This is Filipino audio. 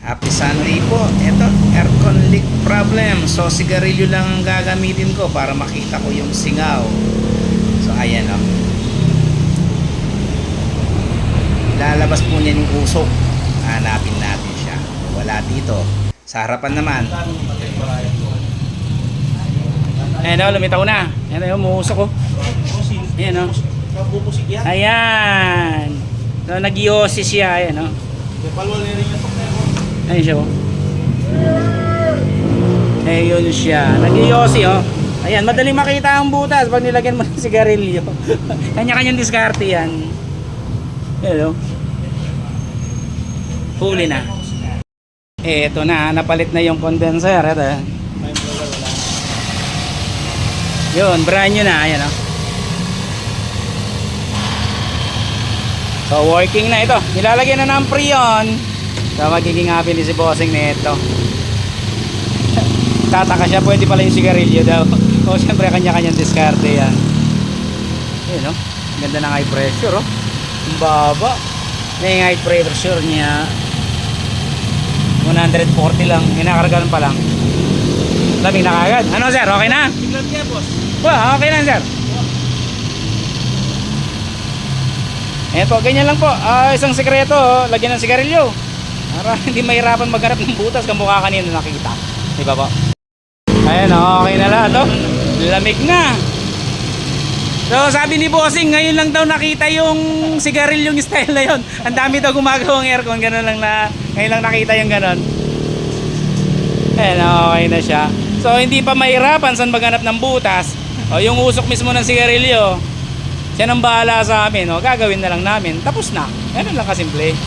Happy Sunday po. Ito, aircon leak problem. So, sigarilyo lang ang gagamitin ko para makita ko yung singaw. So, ayan o. Lalabas po niya yung usok. Hanapin natin siya. Wala dito. Sa harapan naman. Ayan o, lumitaw na. Ayan o, umuusok o. Ayan o. Ayan. So, nag-iosis siya. Ayan o. Ayun siya oh. Ayun siya. Nag-iossi oh. Ayan, madaling makita ang butas pag nilagyan mo ng sigarilyo. Kanya-kanyang diskarte yan. Ayan oh. Huli na. Eto na, napalit na yung condenser. Eto. Yun, brand new na. Ayan oh. So working na ito. Nilalagyan na ng Freon. So magiging happy ni si bossing nito. Tataka siya, pwede pala yung sigarilyo daw. O syempre kanya-kanyang diskarte yan. Ayun oh. Ganda ng high pressure oh. Ang baba. Na yung high pressure niya 140 lang. Inakargalan pa lang. Lamig na kagad. Ano sir? Okay na? Tignan niya boss. Well, okay na sir. Ayan po, ganyan lang po. Isang sekreto, lagyan ng sigarilyo. Para hindi mahirapan maghanap ng butas kamukha kanina nakita. Di ba po? Ayan, okay na lahat. Oh. Lamig na. So sabi ni bossing, ngayon lang daw nakita yung sigarilyong style na yon. Ang dami daw gumagawang aircon. Ganun lang na, ngayon lang nakita yung ganun. Ayan, okay na siya. So hindi pa mahirapan saan maghanap ng butas. O yung usok mismo ng sigarilyo, siya nang bahala sa amin. O, gagawin na lang namin. Tapos na. Ganun lang kasimple.